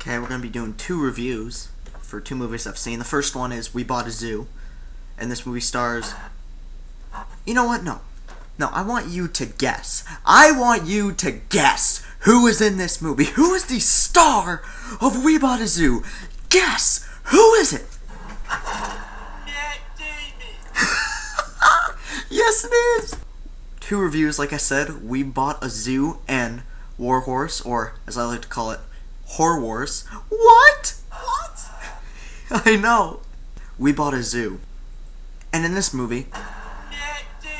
Okay, we're going to be doing two reviews for two movies I've seen. The first one is We Bought a Zoo, and this movie stars... You know what? No, I want you to guess. I want you to guess who is in this movie. Who is the star of We Bought a Zoo? Guess! Who is it? Matt Damon. Yes, it is! Two reviews, like I said, We Bought a Zoo and War Horse, or as I like to call it, Horror Wars. What? I know. We Bought a Zoo. And in this movie, Matt Damon.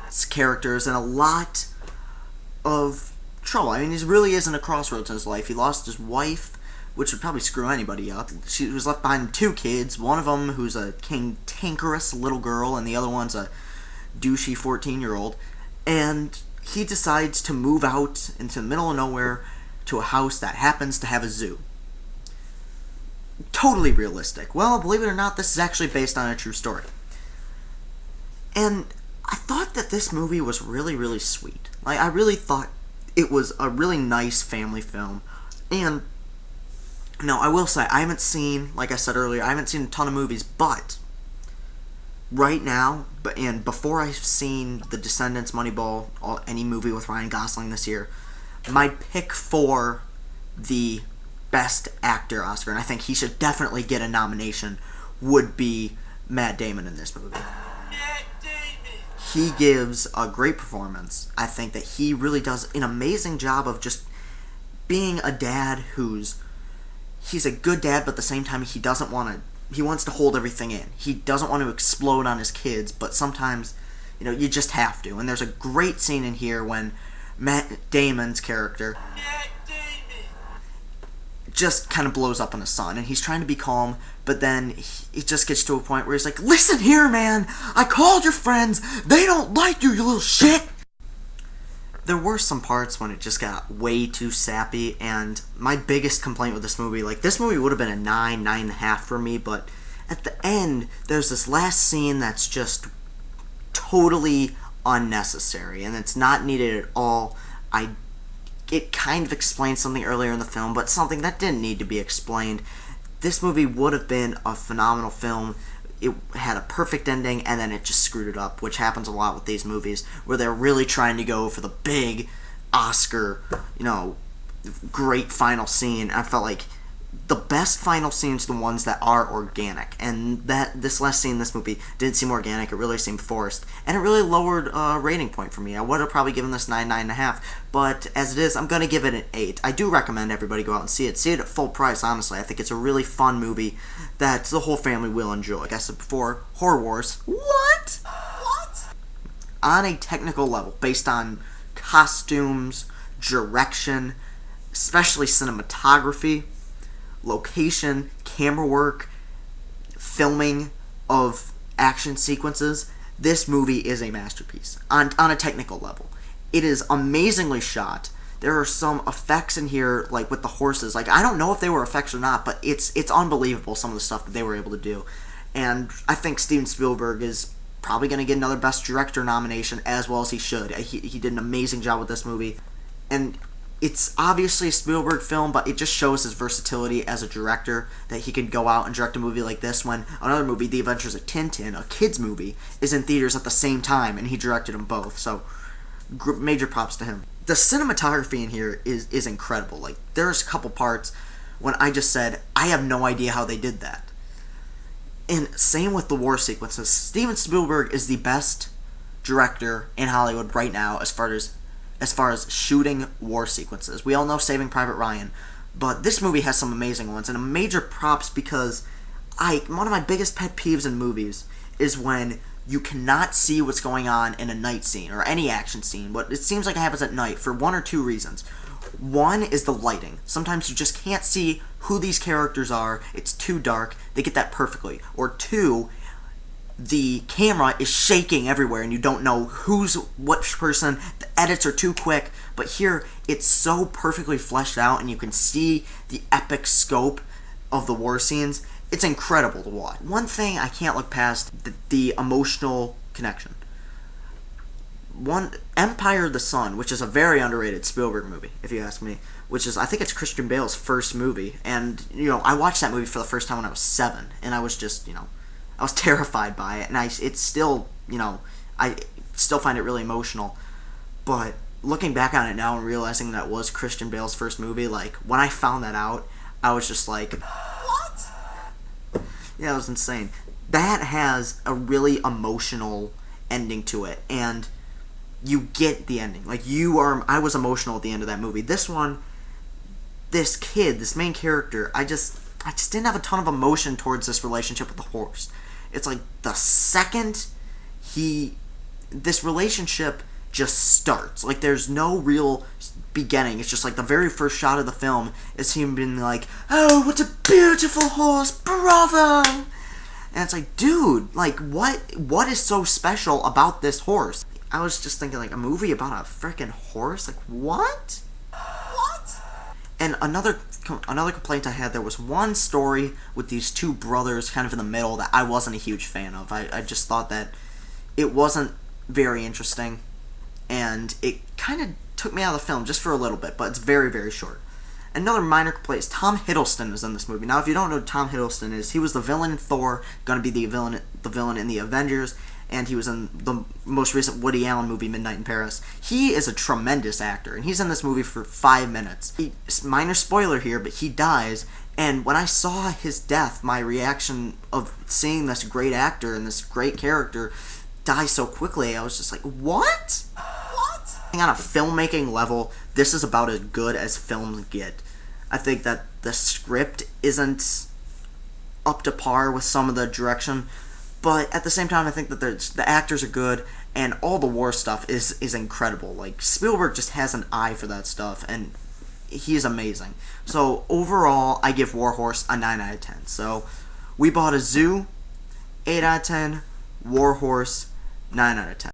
its characters in a lot of trouble. I mean, he really is in a crossroads in his life. He lost his wife, which would probably screw anybody up. She was left behind two kids. One of them who's a cantankerous little girl, and the other one's a douchey 14-year-old. And he decides to move out into the middle of nowhere to a house that happens to have a zoo. Totally realistic. Well, believe it or not, this is actually based on a true story. And I thought that this movie was really, really sweet. Like, I really thought it was a really nice family film. And, no, I will say, I haven't seen, like I said earlier, I haven't seen a ton of movies, but right now, and before I've seen The Descendants, Moneyball, any movie with Ryan Gosling this year, my pick for the Best Actor Oscar, and I think he should definitely get a nomination, would be Matt Damon in this movie. Matt Damon. He gives a great performance. I think that he really does an amazing job of just being a dad he's a good dad, but at the same time he wants to hold everything in. He doesn't want to explode on his kids, but sometimes, you just have to. And there's a great scene in here when Matt Damon's character Matt Damon. just kind of blows up on his son, and he's trying to be calm, but then he just gets to a point where he's like, "Listen here, man, I called your friends, they don't like you, you little shit!" There were some parts when it just got way too sappy, and my biggest complaint with this movie, this movie would have been a 9.5 for me, but at the end, there's this last scene that's just totally unnecessary, and it's not needed at all. It kind of explained something earlier in the film, but something that didn't need to be explained. This movie would have been a phenomenal film. It had a perfect ending, and then it just screwed it up, which happens a lot with these movies, where they're really trying to go for the big Oscar, great final scene. I felt like the best final scenes are the ones that are organic, and this last scene in this movie didn't seem organic. It really seemed forced, and it really lowered a rating point for me. I would have probably given this 9.5, but as it is, I'm going to give it an 8. I do recommend everybody go out and see it. See it at full price, honestly. I think it's a really fun movie that the whole family will enjoy. Like I said before, Horror Wars. What? On a technical level, based on costumes, direction, especially cinematography, location, camera work, filming of action sequences, this movie is a masterpiece on a technical level. It is amazingly shot. There are some effects in here, like with the horses. I don't know if they were effects or not, but it's unbelievable, some of the stuff that they were able to do. And I think Steven Spielberg is probably going to get another Best Director nomination, as well as he should. He did an amazing job with this movie. And it's obviously a Spielberg film, but it just shows his versatility as a director, that he can go out and direct a movie like this when another movie, The Adventures of Tintin, a kid's movie, is in theaters at the same time, and he directed them both. So, major props to him. The cinematography in here is incredible. There's a couple parts when I just said, I have no idea how they did that. And same with the war sequences. Steven Spielberg is the best director in Hollywood right now as far as shooting war sequences. We all know Saving Private Ryan, but this movie has some amazing ones, and a major props because one of my biggest pet peeves in movies is when you cannot see what's going on in a night scene or any action scene. But it seems like it happens at night for one or two reasons. One is the lighting. Sometimes you just can't see who these characters are. It's too dark. They get that perfectly. Or two, the camera is shaking everywhere and you don't know who's what person. The edits are too quick, but here it's so perfectly fleshed out and you can see the epic scope of the war scenes. It's incredible to watch. One thing I can't look past, the emotional connection. Empire of the Sun, which is a very underrated Spielberg movie, if you ask me, which is, I think it's Christian Bale's first movie. And, I watched that movie for the first time when I was 7, and I was just, I was terrified by it, and it's still, I still find it really emotional. But looking back on it now and realizing that was Christian Bale's first movie, like, when I found that out, I was just like, what? Yeah, it was insane. That has a really emotional ending to it, and you get the ending. Like, I was emotional at the end of that movie. This one, this kid, this main character, I just didn't have a ton of emotion towards this relationship with the horse. It's like the second this relationship just starts. Like, there's no real beginning. It's just like the very first shot of the film is him being like, oh, what a beautiful horse, bravo! And it's like, dude, like, what is so special about this horse? I was just thinking, like, a movie about a freaking horse? Like, what? What? And another complaint I had, there was one story with these two brothers kind of in the middle that I wasn't a huge fan of. I just thought that it wasn't very interesting, and it kind of took me out of the film just for a little bit, but it's very, very short. Another minor complaint is Tom Hiddleston is in this movie. Now, if you don't know who Tom Hiddleston is, he was the villain in Thor, going to be the villain in the Avengers, and he was in the most recent Woody Allen movie, Midnight in Paris. He is a tremendous actor, and he's in this movie for 5 minutes. Minor spoiler here, but he dies, and when I saw his death, my reaction of seeing this great actor and this great character die so quickly, I was just like, what? What? On a filmmaking level, this is about as good as films get. I think that the script isn't up to par with some of the direction, but at the same time, I think that the actors are good, and all the war stuff is incredible. Like, Spielberg just has an eye for that stuff, and he is amazing. So, overall, I give Warhorse a 9 out of 10. So, We Bought a Zoo, 8 out of 10, Warhorse, 9 out of 10.